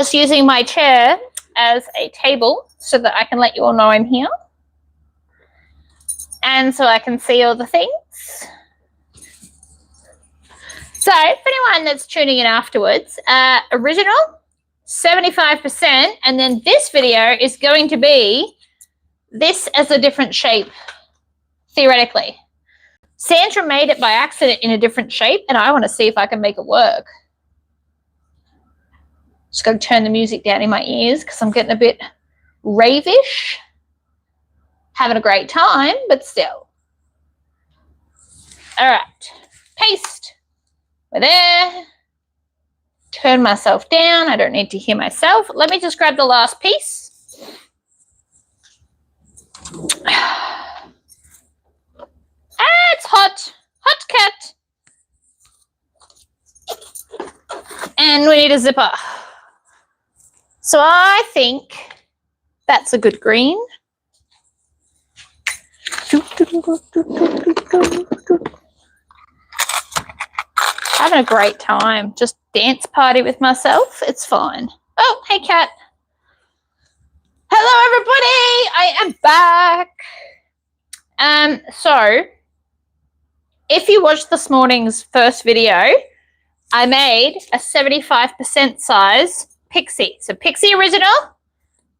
Just using my chair as a table so that I can let you all know I'm here. And so I can see all the things. So for anyone that's tuning in afterwards, original, 75%. And then this video is going to be this as a different shape, theoretically. Sandra made it by accident in a different shape, and I want to see if I can make it work. Just got to turn the music down in my ears because I'm getting a bit ravish. Having a great time, but still. All right, paste. We're there. Turn myself down. I don't need to hear myself. Let me just grab the last piece. Ah, it's hot. Hot cat. And we need a zipper. So I think that's a good green. Having a great time. Just dance party with myself. It's fine. Oh, hey, cat. Hello, everybody. I am back. So if you watched this morning's first video, I made a 75% size pixie. So pixie original,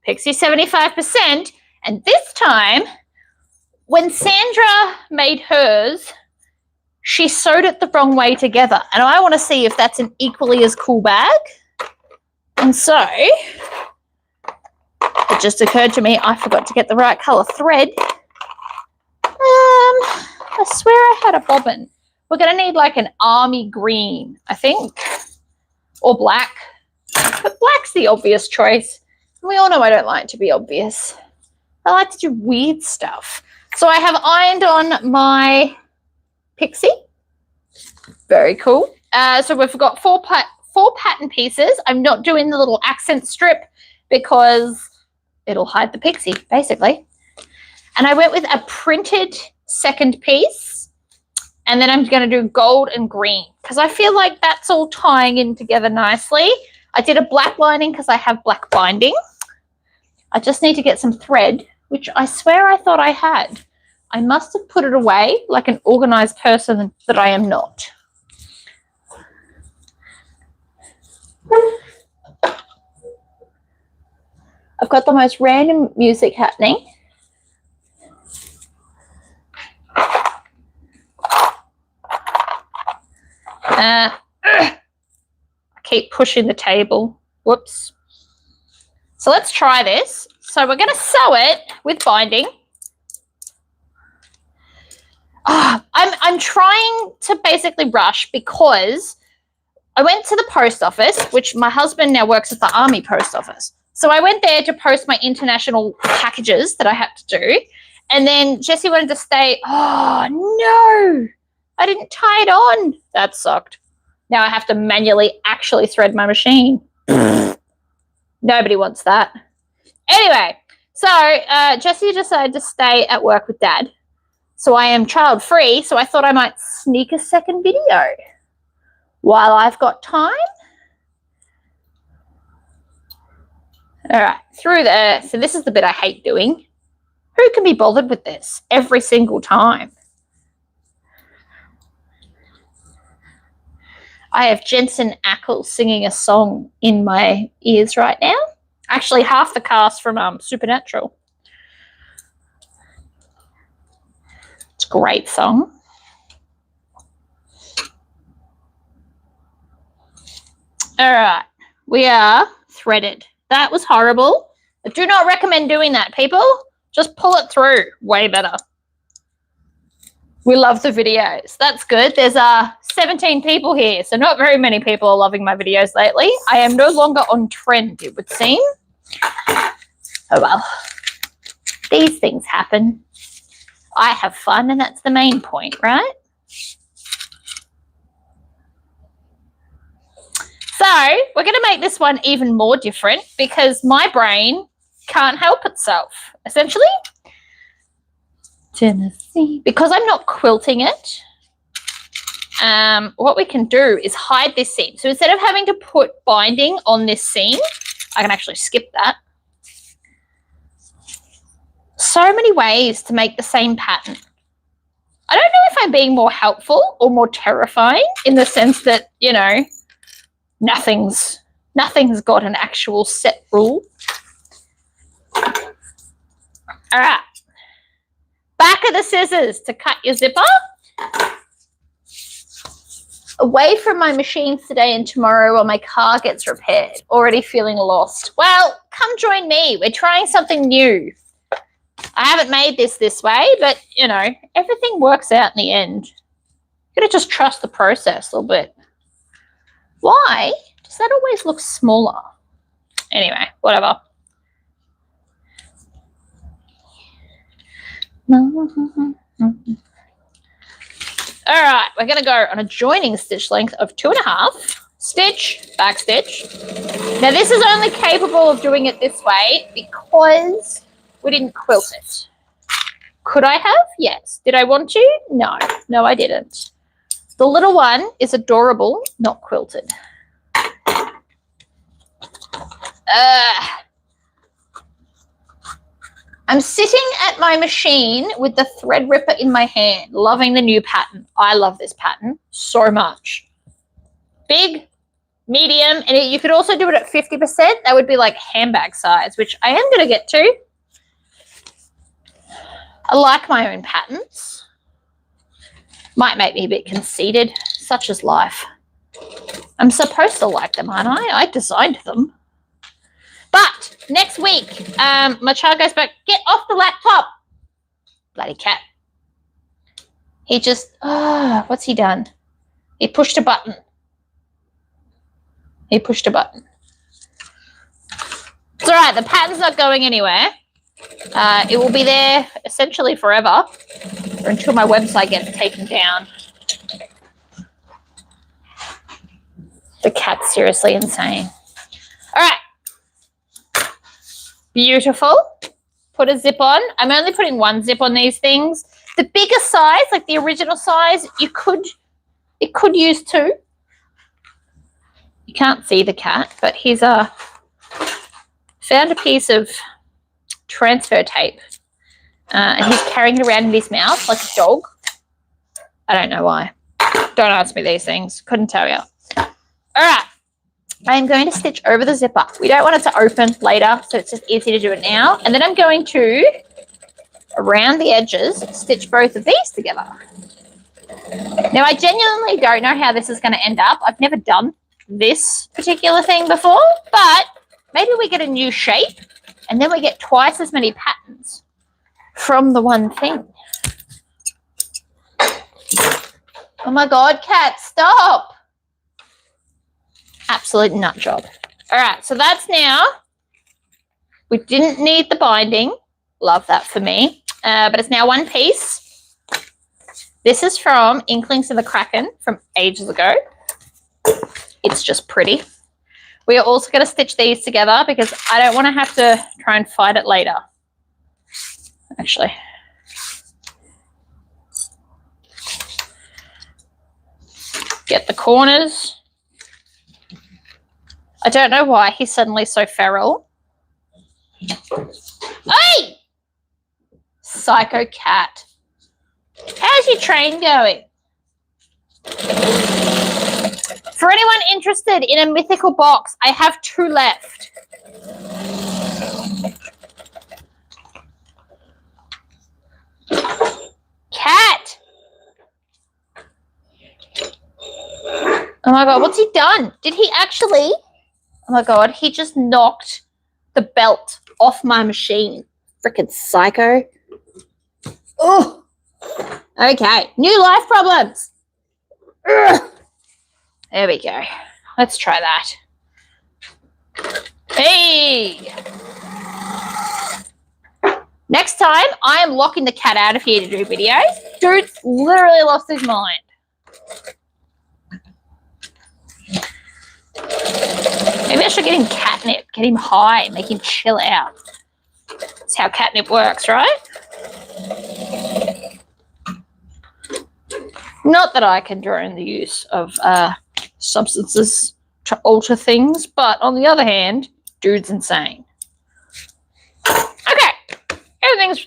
pixie 75%. And this time, when Sandra made hers, she sewed it the wrong way together. And I want to see if that's an equally as cool bag. And so it just occurred to me I forgot to get the right color thread. I swear I had a bobbin. We're going to need like an army green, I think, or black. But black's the obvious choice. We all know I don't like to be obvious. I like to do weird stuff. So I have ironed on my pixie. Very cool. So we've got four pattern pieces. I'm not doing the little accent strip because it'll hide the pixie, basically. And I went with a printed second piece. And then I'm going to do gold and green because I feel like that's all tying in together nicely. I did a black lining because I have black binding. I just need to get some thread, which I swear I thought I had. I must have put it away like an organized person that I am not. I've got the most random music happening. I keep pushing the table. Whoops. So let's try this. So we're going to sew it with binding. I'm trying to basically rush because I went to the post office, which my husband now works at the Army post office. So I went there to post my international packages that I had to do. And then Jessie wanted to stay. Oh, no. I didn't tie it on. That sucked. Now I have to manually actually thread my machine. Nobody wants that. Anyway, so Jessie decided to stay at work with Dad. So I am child free. So I thought I might sneak a second video while I've got time. All right, through there. So this is the bit I hate doing. Who can be bothered with this every single time? I have Jensen Ackles singing a song in my ears right now. Actually, half the cast from Supernatural. It's a great song. All right, we are threaded. That was horrible. I do not recommend doing that, people. Just pull it through. Way better. We love the videos. That's good. There's 17 people here, so not very many people are loving my videos lately. I am no longer on trend, it would seem. Oh, well. These things happen. I have fun, and that's the main point, right? So we're going to make this one even more different because my brain can't help itself, essentially. Tennessee. Because I'm not quilting it, what we can do is hide this seam. So instead of having to put binding on this seam, I can actually skip that. So many ways to make the same pattern. I don't know if I'm being more helpful or more terrifying in the sense that, you know, nothing's got an actual set rule. All right. Back of the scissors to cut your zipper. Away from my machines today and tomorrow while my car gets repaired. Already feeling lost. Well, come join me. We're trying something new. I haven't made this way, but, you know, everything works out in the end. You've got to just trust the process a little bit. Why does that always look smaller? Anyway, whatever. All right, we're going to go on a joining stitch length of 2.5. Stitch, back stitch. Now, this is only capable of doing it this way because we didn't quilt it. Could I have? Yes. Did I want to? No. No, I didn't. The little one is adorable, not quilted. I'm sitting at my machine with the thread ripper in my hand, loving the new pattern. I love this pattern so much. Big, medium, and you could also do it at 50%. That would be like handbag size, which I am going to get to. I like my own patterns. Might make me a bit conceited, such is life. I'm supposed to like them, aren't I? I designed them. But next week, my child goes back, get off the laptop. Bloody cat. He just, what's he done? He pushed a button. He pushed a button. It's all right, the pattern's not going anywhere. It will be there essentially forever or until my website gets taken down. The cat's seriously insane. All right. Beautiful. Put a zip on. I'm only putting one zip on these things. The bigger size, like the original size, it could use two. You can't see the cat, but he's found a piece of transfer tape and he's carrying it around in his mouth like a dog. I don't know why. Don't ask me these things. Couldn't tell you. All right. I'm going to stitch over the zipper. We don't want it to open later, so it's just easy to do it now. And then I'm going to, around the edges, stitch both of these together. Now, I genuinely don't know how this is going to end up. I've never done this particular thing before, but maybe we get a new shape and then we get twice as many patterns from the one thing. Oh my God, cat, stop. Absolute nut job. All right, so that's now. We didn't need the binding. Love that for me. But it's now one piece. This is from Inklings of the Kraken from ages ago. It's just pretty. We are also going to stitch these together because I don't want to have to try and fight it later. Actually. Get the corners. I don't know why he's suddenly so feral. Hey! Psycho cat. How's your train going? For anyone interested in a mythical box, I have 2 left. Cat! Oh my God, what's he done? Did he actually... Oh my God, he just knocked the belt off my machine. Freaking psycho. Oh, okay. New life problems. Ugh. There we go. Let's try that. Hey. Next time, I am locking the cat out of here to do videos. Dude's literally lost his mind. Maybe I should get him catnip, get him high, make him chill out. That's how catnip works, right? Not that I condone the use of substances to alter things, but on the other hand, Dude's insane. Okay. Everything's...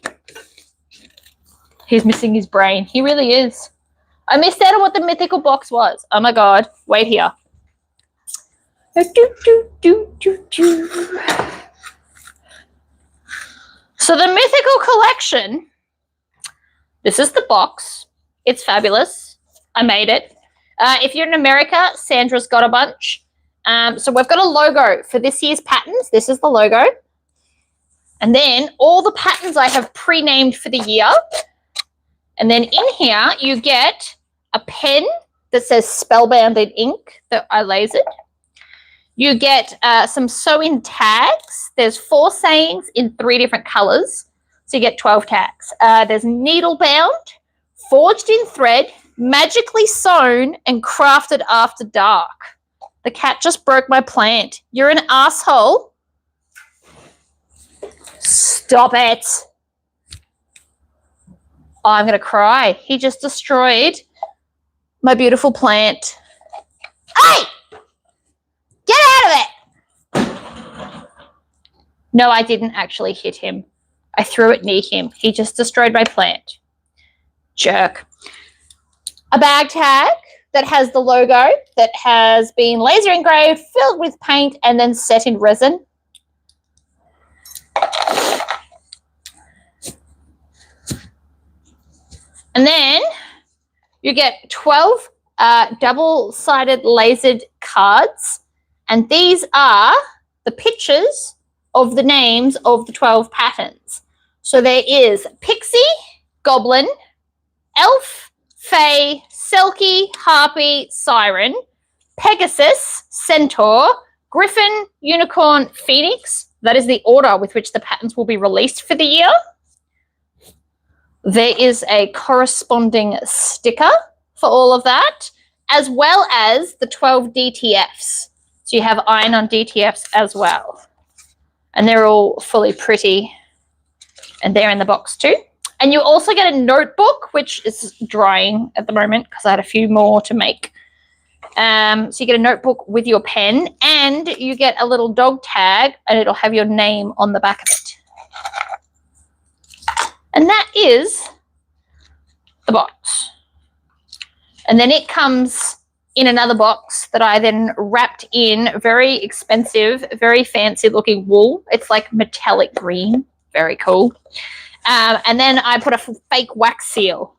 He's missing his brain. He really is. I missed out on what the mythical box was. Oh my God. Wait here. So the mythical collection, this is the box. It's fabulous. I made it. If you're in America, Sandra's got a bunch. So we've got a logo for this year's patterns. This is the logo. And then all the patterns I have pre-named for the year. And then in here, you get a pen that says Spellbound in ink that I lasered. You get some sew-in tags. There's 4 sayings in 3 different colors. So you get 12 tags. There's needle-bound, forged in thread, magically sewn, and crafted after dark. The cat just broke my plant. You're an asshole. Stop it. Oh, I'm going to cry. He just destroyed my beautiful plant. Hey! Get out of it! No, I didn't actually hit him. I threw it near him. He just destroyed my plant. Jerk. A bag tag that has the logo that has been laser engraved, filled with paint, and then set in resin. And then you get 12 double-sided lasered cards. And these are the pictures of the names of the 12 patterns. So there is Pixie, Goblin, Elf, Fae, Selkie, Harpy, Siren, Pegasus, Centaur, Griffin, Unicorn, Phoenix. That is the order with which the patterns will be released for the year. There is a corresponding sticker for all of that, as well as the 12 DTFs. So you have iron-on DTFs as well. And they're all fully pretty. And they're in the box too. And you also get a notebook, which is drying at the moment because I had a few more to make. So you get a notebook with your pen, and you get a little dog tag, and it'll have your name on the back of it. And that is the box. And then it comes in another box that I then wrapped in very expensive, very fancy looking wool. It's like metallic green. Very cool. And then I put a fake wax seal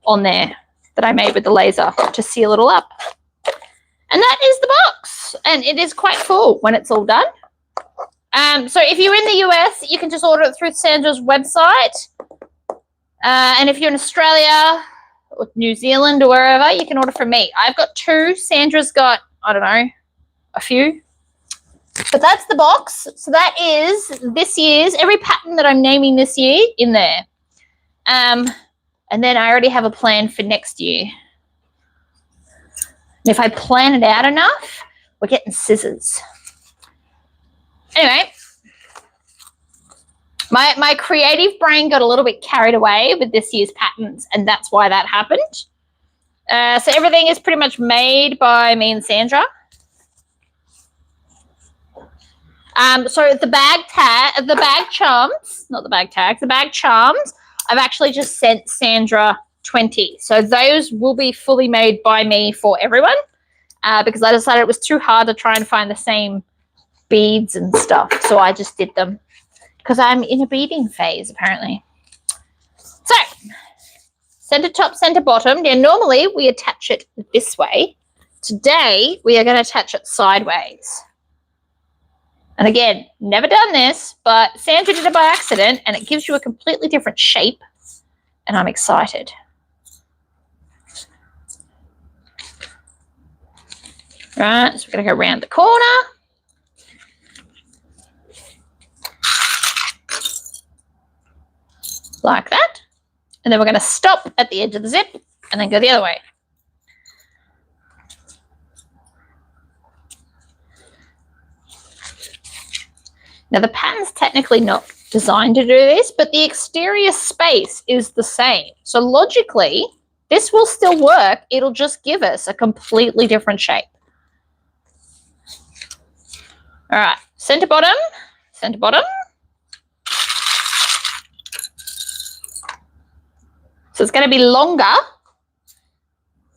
on there that I made with the laser to seal it all up. And that is the box. And it is quite full when it's all done. So if you're in the US, you can just order it through Sandra's website. And if you're in Australia or New Zealand or wherever, you can order from me. I've got 2. Sandra's got, I don't know, a few. But that's the box. So that is this year's, every pattern that I'm naming this year in there. And then I already have a plan for next year. And if I plan it out enough, we're getting scissors. Anyway, my creative brain got a little bit carried away with this year's patterns, and that's why that happened. So everything is pretty much made by me and Sandra. So the bag charms, I've actually just sent Sandra 20. So those will be fully made by me for everyone because I decided it was too hard to try and find the same beads and stuff. So I just did them because I'm in a beading phase apparently. So center top, center bottom. Now normally we attach it this way. Today we are going to attach it sideways. And again, never done this, but Sandra did it by accident and it gives you a completely different shape. And I'm excited. Right, so we're going to go around the corner. Like that. And then we're going to stop at the edge of the zip and then go the other way. Now, the pattern's technically not designed to do this, but the exterior space is the same. So logically, this will still work. It'll just give us a completely different shape. All right, Center bottom, center bottom. So it's going to be longer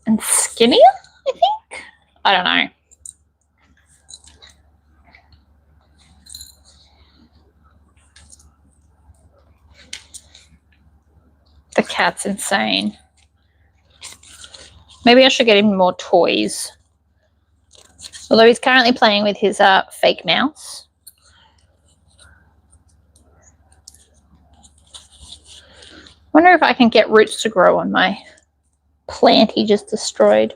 and skinnier, I think. I don't know. The cat's insane. Maybe I should get him more toys. Although he's currently playing with his fake mouse. Wonder if I can get roots to grow on my plant he just destroyed.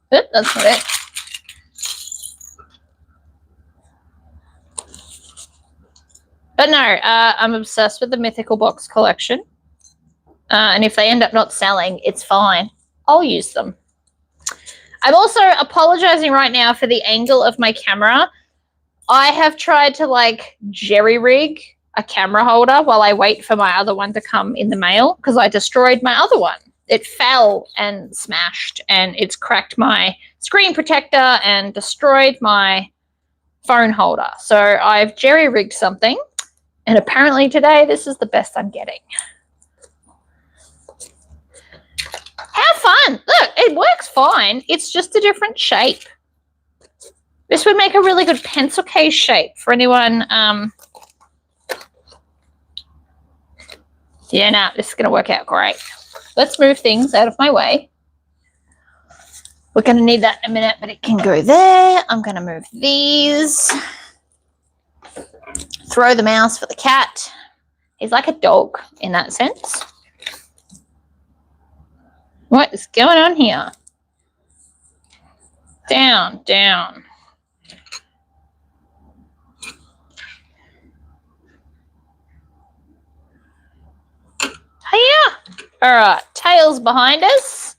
But that's not it. But no, I'm obsessed with the Mythical box collection. And if they end up not selling, it's fine. I'll use them. I'm also apologizing right now for the angle of my camera. I have tried to like jerry-rig a camera holder while I wait for my other one to come in the mail because I destroyed my other one. It fell and smashed and it's cracked my screen protector and destroyed my phone holder. So I've jerry-rigged something and apparently today this is the best I'm getting. How fun. Look, it works fine. It's just a different shape. This would make a really good pencil case shape for anyone. Yeah, no, this is going to work out great. Let's move things out of my way. We're going to need that in a minute, but it can go there. I'm going to move these. Throw the mouse for the cat. He's like a dog in that sense. What is going on here? Down, down. Hiya. All right, tails behind us.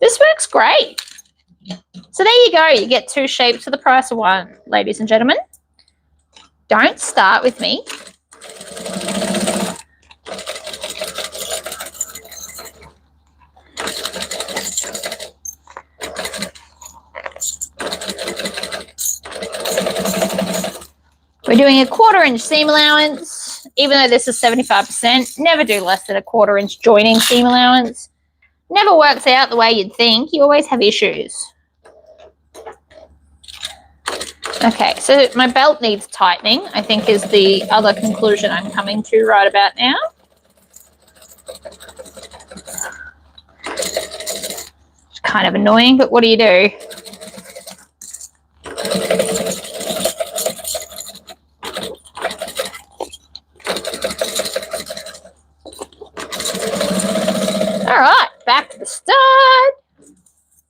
This works great. So there you go. You get 2 shapes for the price of 1, ladies and gentlemen. Don't start with me. We're doing a 1/4 inch seam allowance, even though this is 75%. Never do less than a 1/4 inch joining seam allowance. Never works out the way you'd think. You always have issues. Okay, so my belt needs tightening, I think is the other conclusion I'm coming to right about now. It's kind of annoying, but what do you do? All right, back to the start.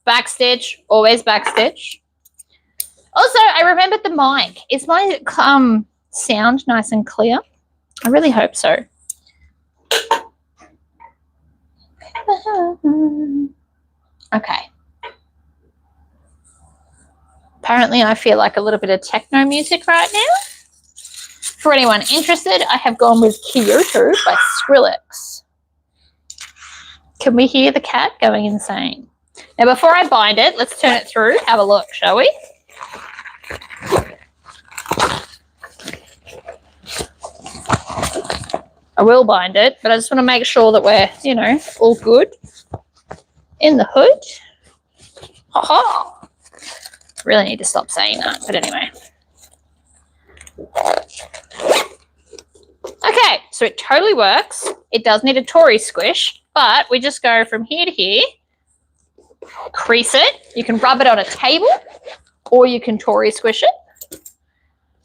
Back stitch, always back stitch. Also, I remembered the mic. Is my sound nice and clear? I really hope so. Okay. Apparently, I feel like a little bit of techno music right now. For anyone interested, I have gone with Kyoto by Skrillex. Can we hear the cat going insane? Now, before I bind it, let's turn it through. Have a look, shall we? I will bind it, but I just want to make sure that we're, you know, all good in the hood. Ha-ha! Really need to stop saying that, but anyway. Okay, so it totally works. It does need a Tory squish, but we just go from here to here, crease it. You can rub it on a table or you can Tory squish it.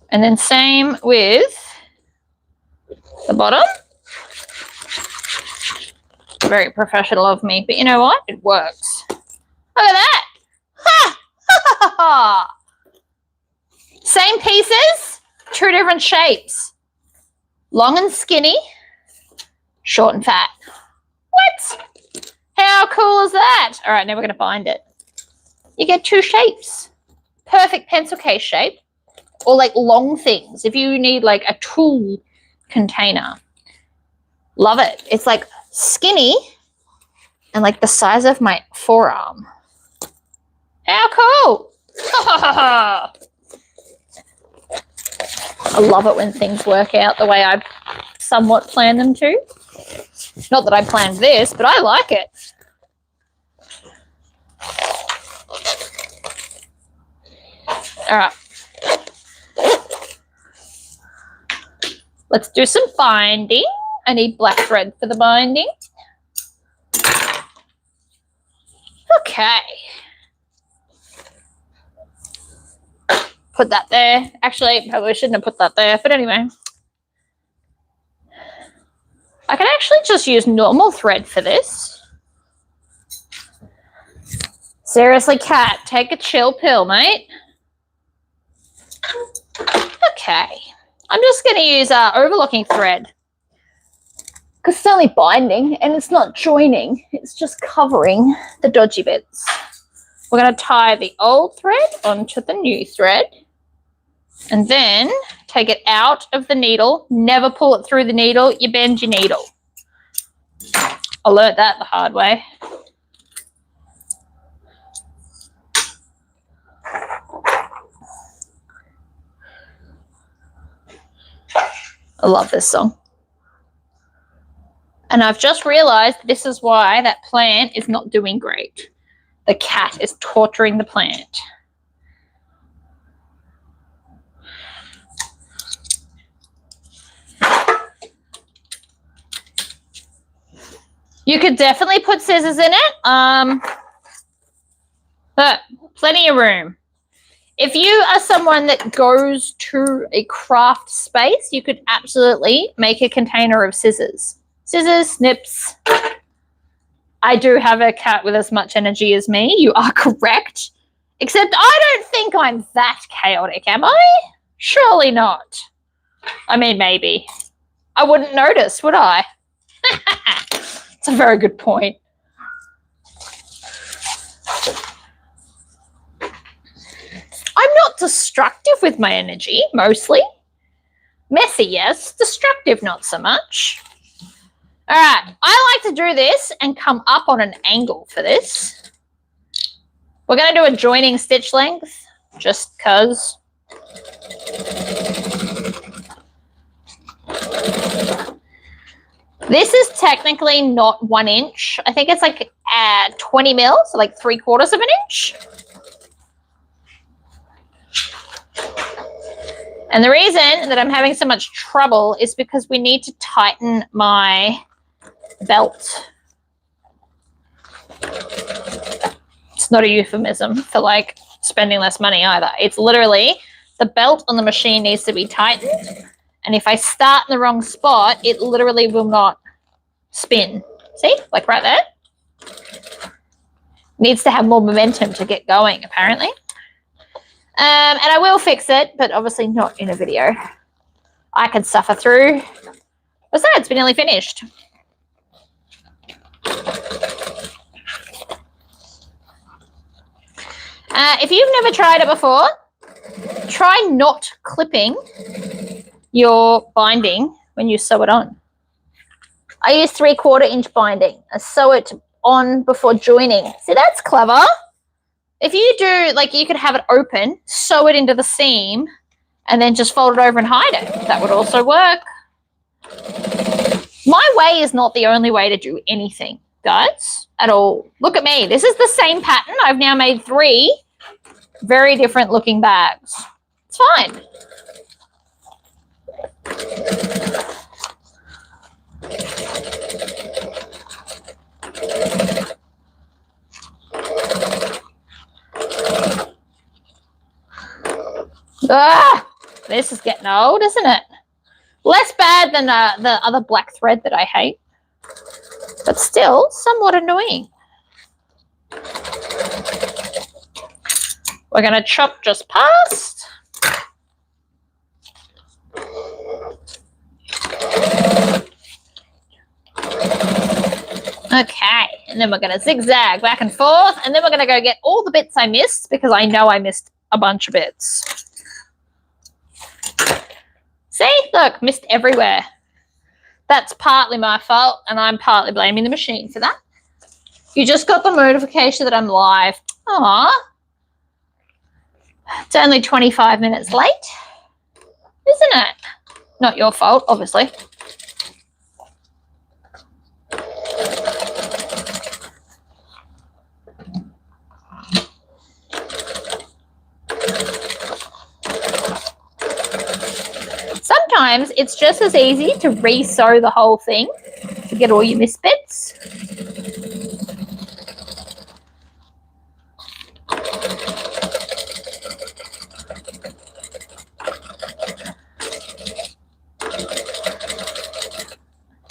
And then same with the bottom. Very professional of me, but you know what? It works. Look at that. Ha! Ha ha ha! Same pieces, 2 different shapes. Long and skinny, short and fat. What? How cool is that? All right, now we're going to bind it. You get 2 shapes. Perfect pencil case shape. Or like long things. If you need like a tool container. Love it. It's like skinny and like the size of my forearm. How cool. I love it when things work out the way I somewhat plan them to. Not that I planned this, but I like it. All right. Let's do some binding. I need black thread for the binding. Okay. Put that there. Actually, probably shouldn't have put that there, but anyway. I can actually just use normal thread for this. Seriously, Kat, take a chill pill, mate. Okay. I'm just going to use overlocking thread because it's only binding and it's not joining. It's just covering the dodgy bits. We're going to tie the old thread onto the new thread and then take it out of the needle. Never pull it through the needle. You bend your needle. I learned that the hard way. I love this song. And I've just realized this is why that plant is not doing great. The cat is torturing the plant. You could definitely put scissors in it, but plenty of room. If you are someone that goes to a craft space, you could absolutely make a container of scissors. Scissors, snips. I do have a cat with as much energy as me. You are correct. Except I don't think I'm that chaotic, am I? Surely not. I mean, maybe. I wouldn't notice, would I? It's a very good point. I'm not destructive with my energy, mostly. Messy, yes. Destructive, not so much. All right. I like to do this and come up on an angle for this. We're going to do a joining stitch length, just because. This is technically not 1 inch. I think it's like 20 mil, so like 3/4 of an inch. And the reason that I'm having so much trouble is because we need to tighten my belt. It's not a euphemism for like spending less money either. It's literally the belt on the machine needs to be tightened. And if I start in the wrong spot, it literally will not spin. See, like right there. Needs to have more momentum to get going, apparently. And I will fix it, but obviously not in a video. I can suffer through. Besides, we're nearly finished. If you've never tried it before, try not clipping your binding when you sew it on. I use 3/4 inch binding. I sew it on before joining. See, that's clever. If you do, like, you could have it open, sew it into the seam, and then just fold it over and hide it. That would also work. My way is not the only way to do anything, guys, at all. Look at me. This is the same pattern. I've now made 3 very different looking bags. It's fine. Ah, this is getting old, isn't it? Less bad than the other black thread that I hate, but still somewhat annoying. We're going to chop just past. Okay, and then we're going to zigzag back and forth, and then we're going to go get all the bits I missed because I know I missed a bunch of bits. See, look, missed everywhere. That's partly my fault, and I'm partly blaming the machine for that. You just got the notification that I'm live. Aw. It's only 25 minutes late, isn't it? Not your fault, obviously. Sometimes it's just as easy to re-sew the whole thing to get all your missed bits.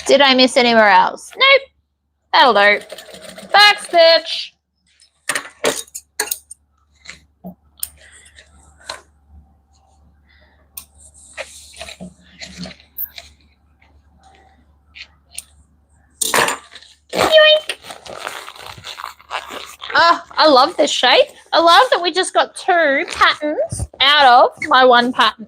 Did I miss anywhere else? Nope. That'll do. Back stitch. Yoink. Oh, I love this shape. I love that we just got 2 patterns out of my 1 pattern.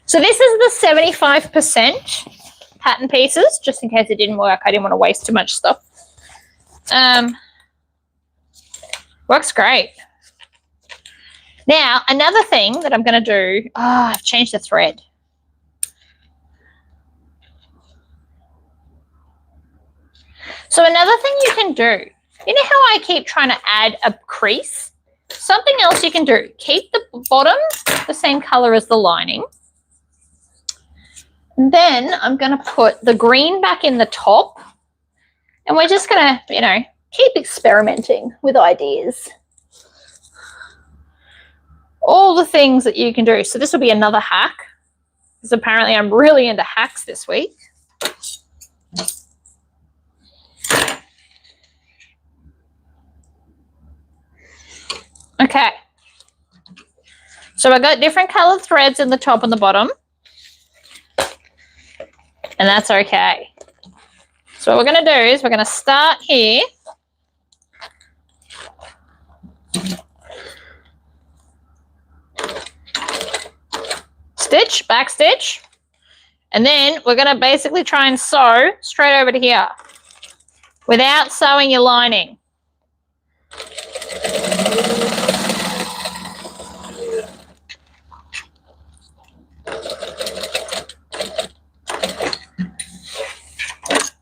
So this is the 75% pattern pieces, just in case it didn't work. I didn't want to waste too much stuff. Works great. Now, another thing that I'm going to do, I've changed the thread. So another thing you can do, you know how I keep trying to add a crease? Something else you can do, keep the bottom the same color as the lining. And then I'm going to put the green back in the top. And we're just going to, you know, keep experimenting with ideas. All the things that you can do. So this will be another hack, because apparently I'm really into hacks this week. Okay. So I got different colored threads in the top and the bottom. And that's okay. So what we're going to do is we're going to start here. Stitch, back stitch. And then we're going to basically try and sew straight over to here without sewing your lining.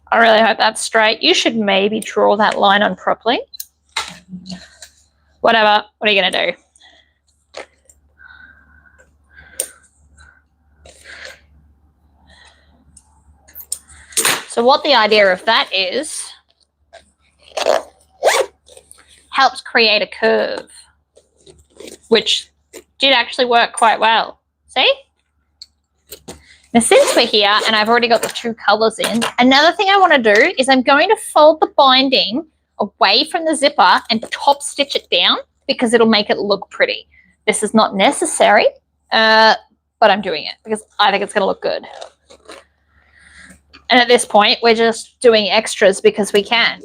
I really hope that's straight. You should maybe draw that line on properly. Whatever. What are you going to do? So what the idea of that is, helps create a curve, which did actually work quite well. See? Now, since we're here and I've already got the 2 colors in, another thing I want to do is I'm going to fold the binding away from the zipper and top stitch it down, because it'll make it look pretty. This is not necessary, but I'm doing it because I think it's going to look good. And at this point, we're just doing extras because we can.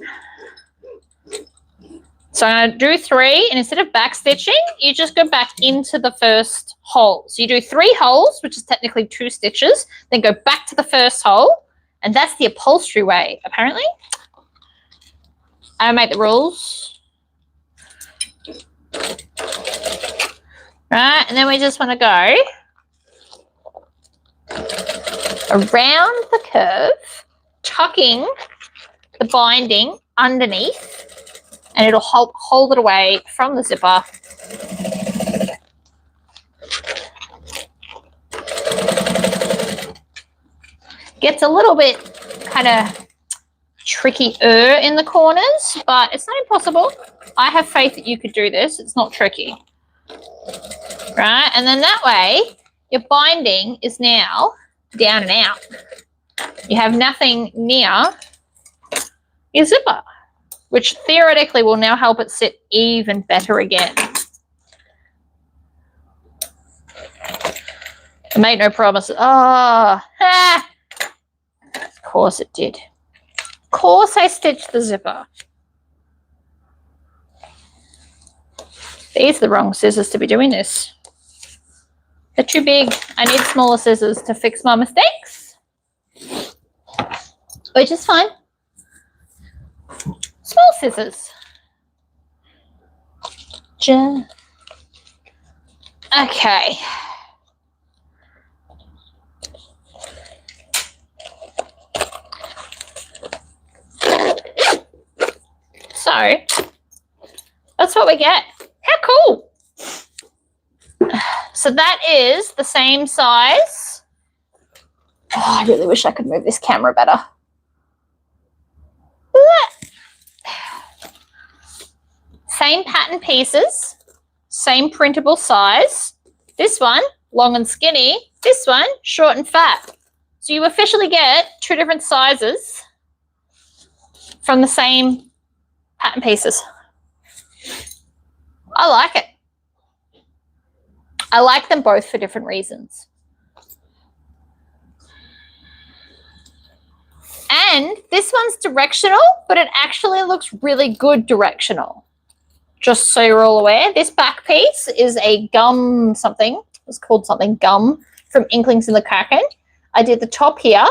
So I'm going to do 3, and instead of back stitching, you just go back into the first hole. So you do 3 holes, which is technically 2 stitches, then go back to the first hole, and that's the upholstery way, apparently. I don't make the rules. Right, and then we just want to go around the curve, tucking the binding underneath, and it'll hold it away from the zipper. Gets a little bit kind of tricky-er in the corners, but it's not impossible. I have faith that you could do this. It's not tricky. Right, and then that way, your binding is now down and out. You have nothing near your zipper, which theoretically will now help it sit even better again. I made no promises. Oh, of course it did. Of course I stitched the zipper. These are the wrong scissors to be doing this. They're too big. I need smaller scissors to fix my mistakes, which is fine. Small scissors. Okay. So that's what we get. How cool. So that is the same size. Oh, I really wish I could move this camera better. Same pattern pieces, same printable size. This one, long and skinny. This one, short and fat. So you officially get 2 different sizes from the same pattern pieces. I like it. I like them both for different reasons. And this one's directional, but it actually looks really good directional. Just so you're all aware, this back piece is a gum something. It's called something gum from Inklings in the Kraken. I did the top here,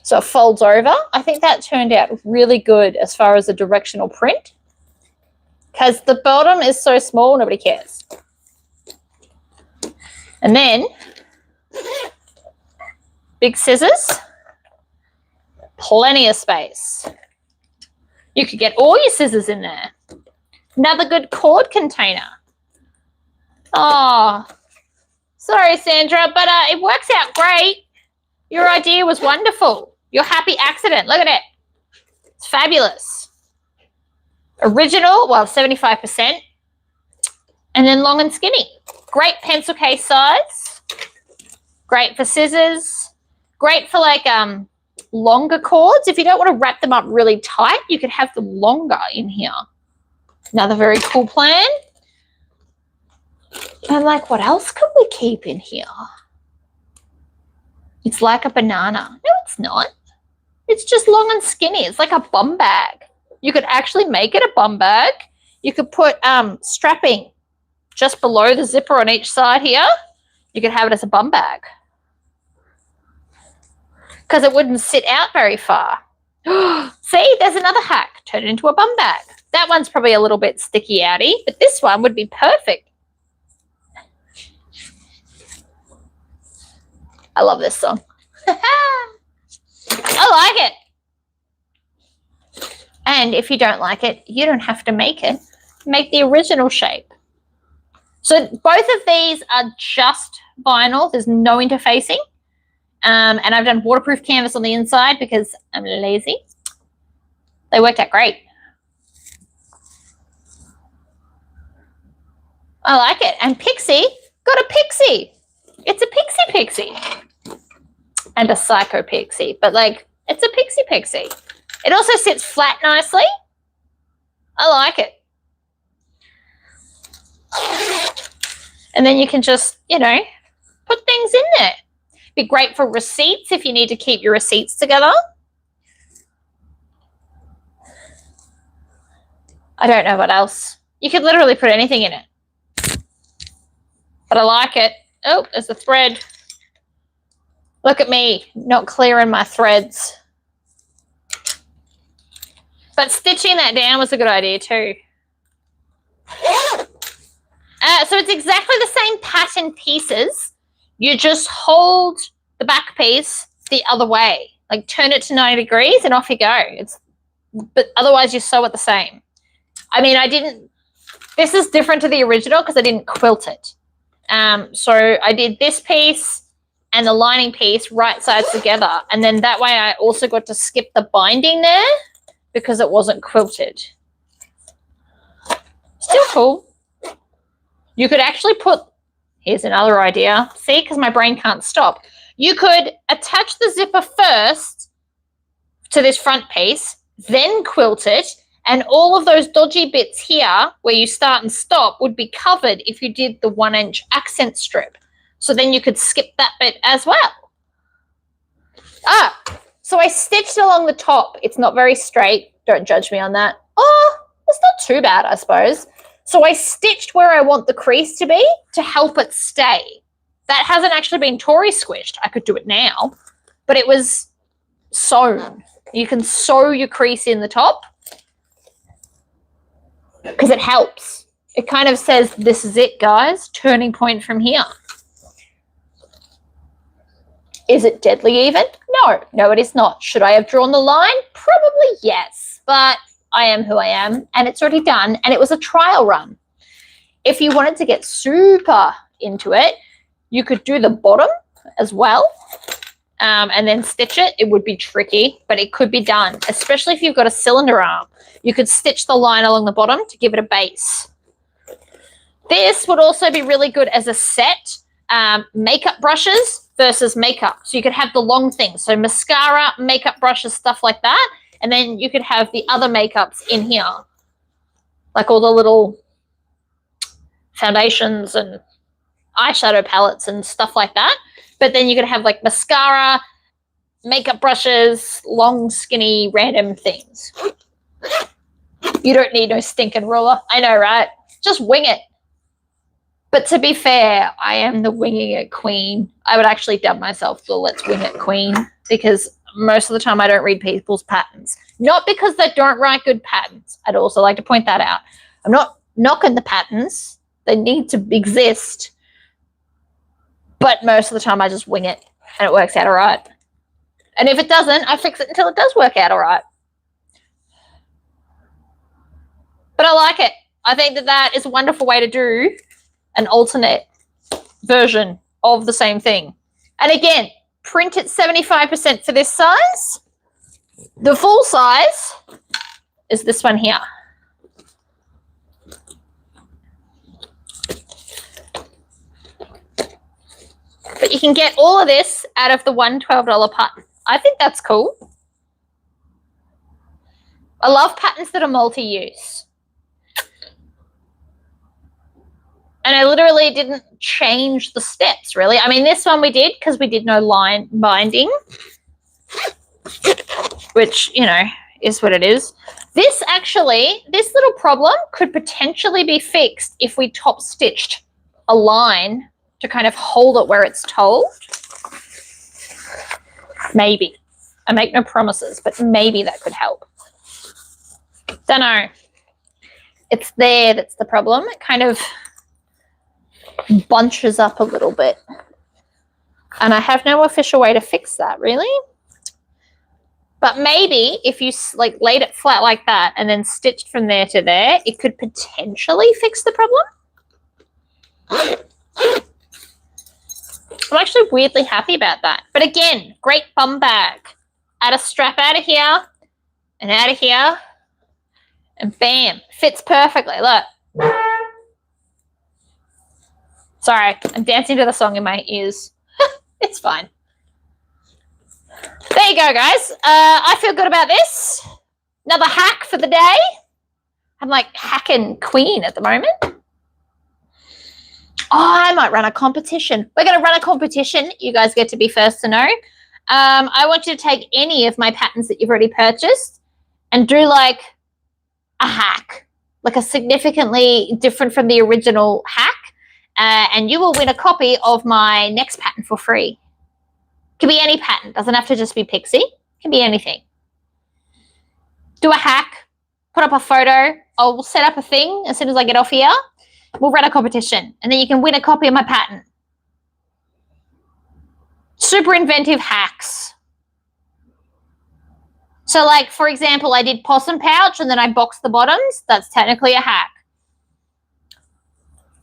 so it folds over. I think that turned out really good as far as a directional print, because the bottom is so small, nobody cares. And then big scissors, plenty of space. You could get all your scissors in there. Another good cord container. Oh, sorry, Sandra, but it works out great. Your idea was wonderful. Your happy accident. Look at it. It's fabulous. Original, well, 75%. And then long and skinny. Great pencil case size. Great for scissors. Great for like longer cords. If you don't want to wrap them up really tight, you could have them longer in here. Another very cool plan. And like, what else could we keep in here? It's like a banana. No, it's not. It's just long and skinny. It's like a bum bag. You could actually make it a bum bag. You could put strapping just below the zipper on each side here. You could have it as a bum bag, because it wouldn't sit out very far. See, there's another hack. Turn it into a bum bag. That one's probably a little bit sticky outy, but this one would be perfect. I love this song. I like it. And if you don't like it, you don't have to make it. Make the original shape. So both of these are just vinyl. There's no interfacing. And I've done waterproof canvas on the inside because I'm lazy. They worked out great. I like it. And Pixie got a pixie. It's a pixie. And a psycho pixie. But like, it's a pixie. It also sits flat nicely. I like it. And then you can just, you know, put things in there. Be great for receipts if you need to keep your receipts together. I don't know what else. You could literally put anything in it. But I like it. Oh, there's a thread. Look at me, not clearing my threads. But stitching that down was a good idea too. So it's exactly the same pattern pieces. You just hold the back piece the other way. Like turn it to 90 degrees and off you go. But otherwise you sew it the same. I mean, this is different to the original because I didn't quilt it. So I did this piece and the lining piece right sides together. And then that way I also got to skip the binding there because it wasn't quilted. Still cool. You could actually here's another idea. See, because my brain can't stop. You could attach the zipper first to this front piece, then quilt it, and all of those dodgy bits here where you start and stop would be covered if you did the 1-inch accent strip. So then you could skip that bit as well. So I stitched along the top. It's not very straight. Don't judge me on that. Oh, it's not too bad, I suppose. So I stitched where I want the crease to be to help it stay. That hasn't actually been Tory squished. I could do it now, but it was sewn. You can sew your crease in the top because it helps. It kind of says, this is it, guys. Turning point from here. Is it deadly even? No, it is not. Should I have drawn the line? Probably yes, but I am who I am, and it's already done, and it was a trial run. If you wanted to get super into it, you could do the bottom as well, and then stitch it. It would be tricky, but it could be done, especially if you've got a cylinder arm. You could stitch the line along the bottom to give it a base. This would also be really good as a set, makeup brushes versus makeup. So you could have the long things, so mascara, makeup brushes, stuff like that, and then you could have the other makeups in here, like all the little foundations and eyeshadow palettes and stuff like that. But then you could have like mascara, makeup brushes, long, skinny, random things. You don't need no stinking ruler. I know, right? Just wing it. But to be fair, I am the winging it queen. I would actually dub myself the let's wing it queen, because most of the time I don't read people's patterns. Not because they don't write good patterns. I'd also like to point that out. I'm not knocking the patterns. They need to exist. But most of the time I just wing it and it works out all right. And if it doesn't, I fix it until it does work out all right. But I like it. I think that that is a wonderful way to do an alternate version of the same thing. And again, print it 75% for this size. The full size is this one here. But you can get all of this out of the $112 pattern. I think that's cool. I love patterns that are multi-use. And I literally didn't change the steps, really. I mean, this one we did because we did no line binding, which, you know, is what it is. This actually, this little problem could potentially be fixed if we top stitched a line to kind of hold it where it's told. Maybe. I make no promises, but maybe that could help. Don't know. It's there, that's the problem. It kind of bunches up a little bit. And I have no official way to fix that, really. But maybe if you like laid it flat like that and then stitched from there to there, it could potentially fix the problem. I'm actually weirdly happy about that. But again, great bum bag. Add a strap out of here and out of here. And bam, fits perfectly. Look. Sorry, I'm dancing to the song in my ears. It's fine. There you go, guys. I feel good about this. Another hack for the day. I'm like hacking queen at the moment. Oh, I might run a competition. We're going to run a competition. You guys get to be first to know. I want you to take any of my patterns that you've already purchased and do like a hack, like a significantly different from the original hack. And you will win a copy of my next pattern for free. Can be any pattern. Doesn't have to just be pixie. Can be anything. Do a hack. Put up a photo. I'll set up a thing as soon as I get off here. We'll run a competition. And then you can win a copy of my pattern. Super inventive hacks. So like, for example, I did possum pouch and then I boxed the bottoms. That's technically a hack.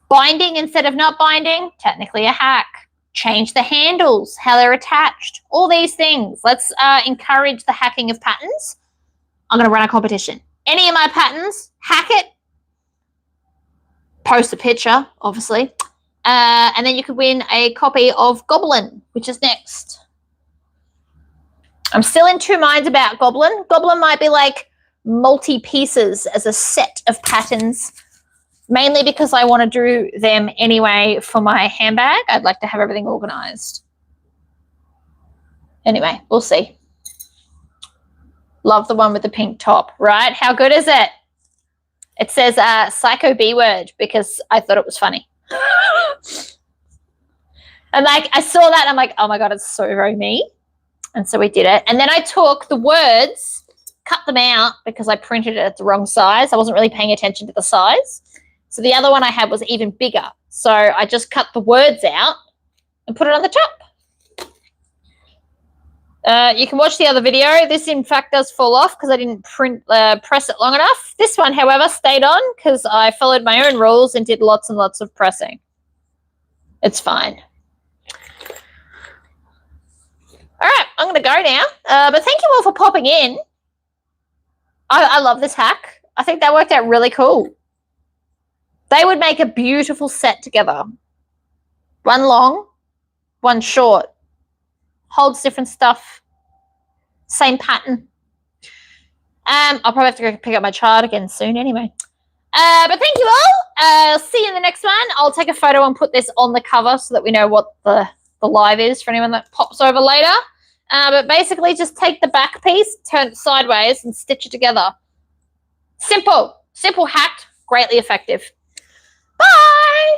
Binding instead of not binding, technically a hack. Change the handles, how they're attached, all these things. Let's encourage the hacking of patterns. I'm going to run a competition. Any of my patterns, hack it. Post a picture, obviously. And then you could win a copy of Goblin, which is next. I'm still in two minds about Goblin. Goblin might be like multi-pieces as a set of patterns. Mainly because I want to do them anyway for my handbag. I'd like to have everything organized. Anyway, we'll see. Love the one with the pink top, right? How good is it? It says Psycho B-word because I thought it was funny. And like I saw that and I'm like, oh my God, it's so very me. And so we did it. And then I took the words, cut them out because I printed it at the wrong size. I wasn't really paying attention to the size. So the other one I had was even bigger. So I just cut the words out and put it on the top. You can watch the other video. This, in fact, does fall off because I didn't press it long enough. This one, however, stayed on because I followed my own rules and did lots and lots of pressing. It's fine. All right, I'm going to go now. But thank you all for popping in. I love this hack. I think that worked out really cool. They would make a beautiful set together. One long, one short. Holds different stuff. Same pattern. I'll probably have to go pick up my child again soon anyway. But thank you all. I'll see you in the next one. I'll take a photo and put this on the cover so that we know what the live is for anyone that pops over later. But basically just take the back piece, turn it sideways and stitch it together. Simple. Simple hack, greatly effective. Bye.